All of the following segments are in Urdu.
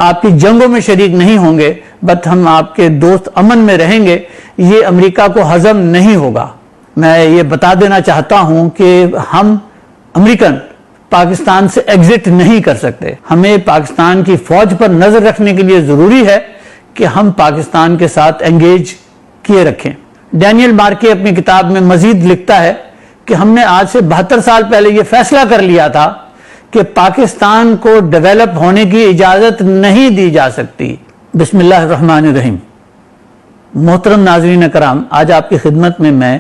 آپ کی جنگوں میں شریک نہیں ہوں گے، بٹ ہم آپ کے دوست امن میں رہیں گے، یہ امریکہ کو ہضم نہیں ہوگا۔ میں یہ بتا دینا چاہتا ہوں کہ ہم امریکن پاکستان سے ایگزٹ نہیں کر سکتے۔ ہمیں پاکستان کی فوج پر نظر رکھنے کے لیے ضروری ہے کہ ہم پاکستان کے ساتھ انگیج کیے رکھیں۔ ڈینیل مارکے اپنی کتاب میں مزید لکھتا ہے کہ ہم نے آج سے 72 سال پہلے یہ فیصلہ کر لیا تھا کہ پاکستان کو ڈیولپ ہونے کی اجازت نہیں دی جا سکتی۔ بسم اللہ الرحمن الرحیم۔ محترم ناظرین کرام، آج آپ کی خدمت میں میں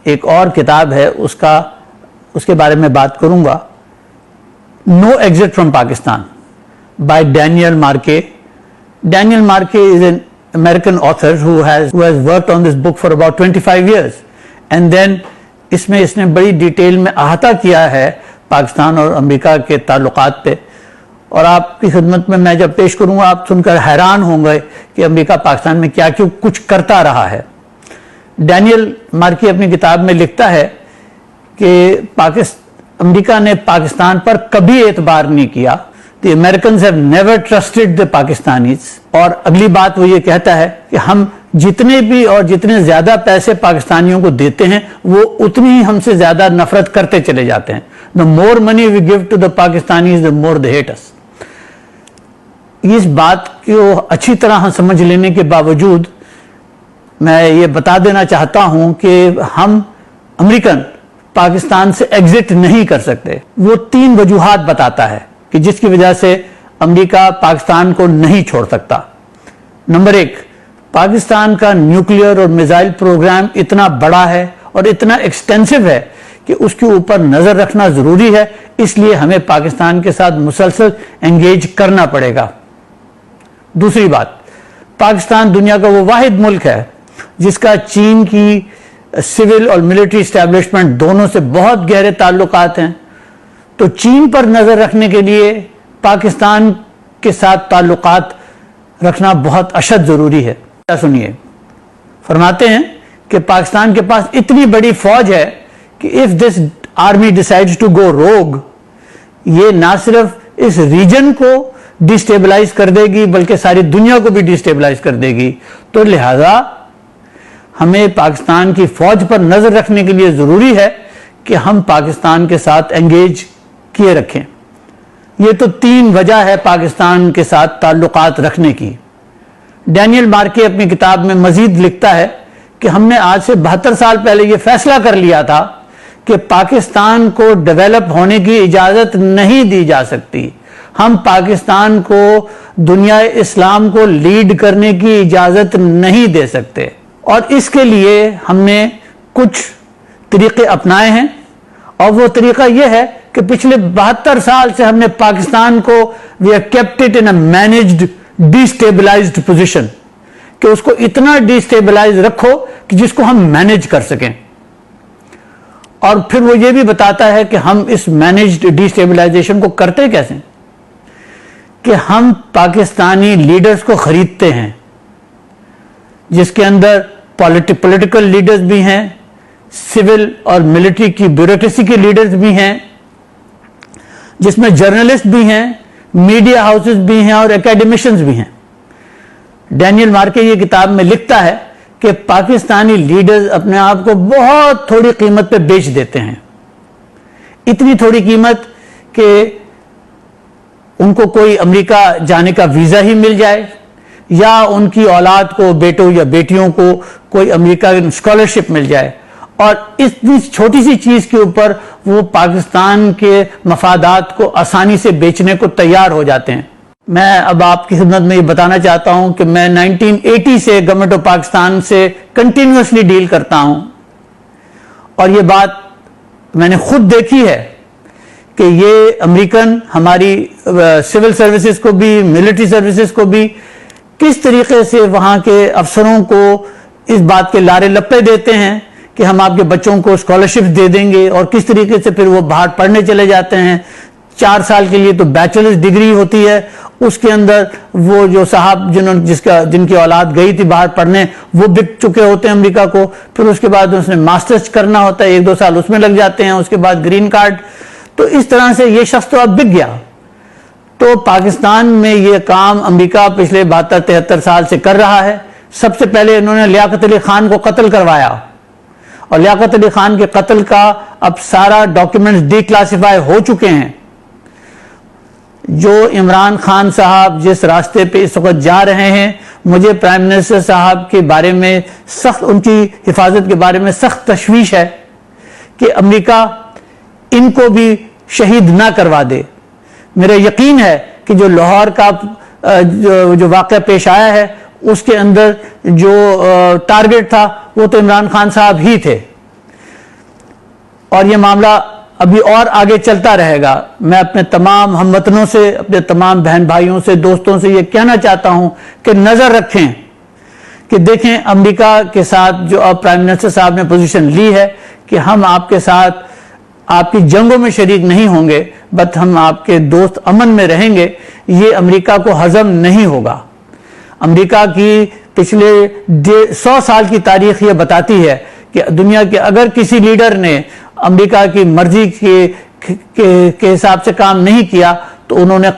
ایک اور کتاب ہے اس کے بارے میں بات کروں گا، no exit from Pakistan by Daniel Markey. Daniel Markey is an American author who has worked on this book for about 25 years and then اس نے بڑی ڈیٹیل میں احاطہ کیا ہے پاکستان اور امریکہ کے تعلقات پہ، اور آپ کی خدمت میں جب پیش کروں گا آپ سن کر حیران ہوں گے کہ امریکہ پاکستان میں کیا کیوں کچھ کرتا رہا ہے۔ ڈینیل مارکی اپنی کتاب میں لکھتا ہے کہ امریکہ نے پاکستان پر کبھی اعتبار نہیں کیا۔ The Americans have never trusted the Pakistanis۔ اور اگلی بات وہ یہ کہتا ہے کہ ہم جتنے بھی اور جتنے زیادہ پیسے پاکستانیوں کو دیتے ہیں وہ اتنی ہی ہم سے زیادہ نفرت کرتے چلے جاتے ہیں۔ The more money we give to the Pakistanis, the more they hate us۔ اس بات کو اچھی طرح سمجھ لینے کے باوجود میں یہ بتا دینا چاہتا ہوں کہ ہم امریکن پاکستان سے ایگزٹ نہیں کر سکتے۔ وہ 3 وجوہات بتاتا ہے کہ جس کی وجہ سے امریکہ پاکستان کو نہیں چھوڑ سکتا۔ نمبر 1، پاکستان کا نیوکلیئر اور میزائل پروگرام اتنا بڑا ہے اور اتنا ایکسٹینسو ہے کہ اس کے اوپر نظر رکھنا ضروری ہے، اس لیے ہمیں پاکستان کے ساتھ مسلسل انگیج کرنا پڑے گا۔ دوسری بات، پاکستان دنیا کا وہ واحد ملک ہے جس کا چین کی سول اور ملٹری اسٹیبلشمنٹ دونوں سے بہت گہرے تعلقات ہیں، تو چین پر نظر رکھنے کے لیے پاکستان کے ساتھ تعلقات رکھنا بہت اشد ضروری ہے۔ سنیے، فرماتے ہیں کہ پاکستان کے پاس اتنی بڑی فوج ہے کہ if this army decides to go rogue، یہ نہ صرف اس ریجن کو ڈیسٹیبلائز کر دے گی بلکہ ساری دنیا کو بھی ڈیسٹیبلائز کر دے گی، تو لہذا ہمیں پاکستان کی فوج پر نظر رکھنے کے لیے ضروری ہے کہ ہم پاکستان کے ساتھ انگیج کیے رکھیں۔ یہ تو 3 وجہ ہے پاکستان کے ساتھ تعلقات رکھنے کی۔ ڈینیل مارکے اپنی کتاب میں مزید لکھتا ہے کہ ہم نے آج سے 72 سال پہلے یہ فیصلہ کر لیا تھا کہ پاکستان کو ڈیولپ ہونے کی اجازت نہیں دی جا سکتی۔ ہم پاکستان کو دنیا اسلام کو لیڈ کرنے کی اجازت نہیں دے سکتے، اور اس کے لیے ہم نے کچھ طریقے اپنائے ہیں، اور وہ طریقہ یہ ہے کہ پچھلے 72 سال سے ہم نے پاکستان کو we have kept it in a managed destabilized position، کہ اس کو اتنا ڈیسٹیبلائز رکھو کہ جس کو ہم مینج کر سکیں۔ اور پھر وہ یہ بھی بتاتا ہے کہ ہم اس مینجڈ ڈیسٹیبلائزیشن کو کرتے کیسے، کہ ہم پاکستانی لیڈرز کو خریدتے ہیں، جس کے اندر پولیٹیکل لیڈرز بھی ہیں، سول اور ملٹری کی بیوروکریسی کے لیڈرز بھی ہیں، جس میں جرنلسٹ بھی ہیں، میڈیا ہاؤسز بھی ہیں اور اکیڈمیشنز بھی ہیں۔ ڈینیل مارکے یہ کتاب میں لکھتا ہے کہ پاکستانی لیڈرز اپنے آپ کو بہت تھوڑی قیمت پہ بیچ دیتے ہیں، اتنی تھوڑی قیمت کہ ان کو کوئی امریکہ جانے کا ویزا ہی مل جائے، یا ان کی اولاد کو، بیٹوں یا بیٹیوں کو کوئی امریکہ اسکالرشپ مل جائے، اور اس چھوٹی سی چیز کے اوپر وہ پاکستان کے مفادات کو آسانی سے بیچنے کو تیار ہو جاتے ہیں۔ میں اب آپ کی خدمت میں یہ بتانا چاہتا ہوں کہ میں 1980 سے گورنمنٹ آف پاکستان سے کنٹینیوسلی ڈیل کرتا ہوں، اور یہ بات میں نے خود دیکھی ہے کہ یہ امریکن ہماری سول سروسز کو بھی، ملٹری سروسز کو بھی کس طریقے سے وہاں کے افسروں کو اس بات کے لارے لپے دیتے ہیں کہ ہم آپ کے بچوں کو اسکالرشپ دے دیں گے، اور کس طریقے سے پھر وہ باہر پڑھنے چلے جاتے ہیں۔ 4 سال کے لیے تو بیچلرز ڈگری ہوتی ہے، اس کے اندر وہ جو صاحب جن کی اولاد گئی تھی باہر پڑھنے وہ بک چکے ہوتے ہیں امریکہ کو، پھر اس کے بعد اس نے ماسٹرز کرنا ہوتا ہے، 1-2 سال اس میں لگ جاتے ہیں، اس کے بعد گرین کارڈ۔ تو اس طرح سے یہ شخص تو اب بک گیا۔ تو پاکستان میں یہ کام امریکہ پچھلے 72-73 سال سے کر رہا ہے. سب سے پہلے انہوں نے لیاقت علی خان کو قتل کروایا, اور لیاقت علی خان کے قتل کا اب سارا ڈاکیومنٹس ڈی کلاسیفائی ہو چکے ہیں. جو عمران خان صاحب جس راستے پہ اس وقت جا رہے ہیں, مجھے پرائم منسٹر صاحب کے بارے میں سخت, ان کی حفاظت کے بارے میں سخت تشویش ہے کہ امریکہ ان کو بھی شہید نہ کروا دے. میرا یقین ہے کہ جو لاہور کا جو واقعہ پیش آیا ہے اس کے اندر جو ٹارگٹ تھا وہ تو عمران خان صاحب ہی تھے, اور یہ معاملہ ابھی اور آگے چلتا رہے گا. میں اپنے تمام ہم وطنوں سے, اپنے تمام بہن بھائیوں سے, دوستوں سے یہ کہنا چاہتا ہوں کہ نظر رکھیں کہ دیکھیں امریکہ کے ساتھ جو اب پرائم منسٹر صاحب نے پوزیشن لی ہے کہ ہم آپ کے ساتھ آپ کی جنگوں میں شریک نہیں ہوں گے, بٹ ہم آپ کے دوست امن میں رہیں گے, یہ امریکہ کو ہضم نہیں ہوگا. امریکہ کی پچھلے 100 سال کی تاریخ یہ بتاتی ہے کہ دنیا کے اگر کسی لیڈر نے امریکہ کی مرضی کے حساب سے کام نہیں کیا تو انہوں نے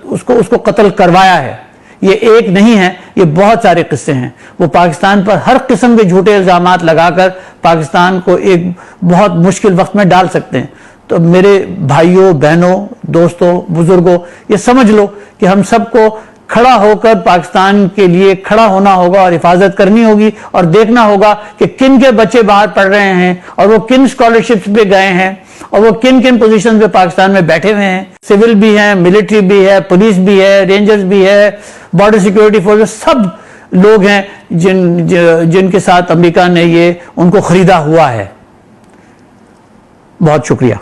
اس کو قتل کروایا ہے. یہ ایک نہیں ہے, یہ بہت سارے قصے ہیں. وہ پاکستان پر ہر قسم کے جھوٹے الزامات لگا کر پاکستان کو ایک بہت مشکل وقت میں ڈال سکتے ہیں. تو میرے بھائیوں, بہنوں, دوستوں, بزرگوں, یہ سمجھ لو کہ ہم سب کو کھڑا ہو کر پاکستان کے لیے کھڑا ہونا ہوگا اور حفاظت کرنی ہوگی, اور دیکھنا ہوگا کہ کن کے بچے باہر پڑھ رہے ہیں, اور وہ کن اسکالرشپس پہ گئے ہیں, اور وہ کن کن پوزیشن پہ پاکستان میں بیٹھے ہوئے ہیں. سول بھی ہیں, ملٹری بھی ہے, پولیس بھی ہے, رینجرز بھی ہے, بارڈر سیکیورٹی فورس, سب لوگ ہیں جن کے ساتھ امریکہ نے ان کو خریدا ہوا ہے. بہت شکریہ.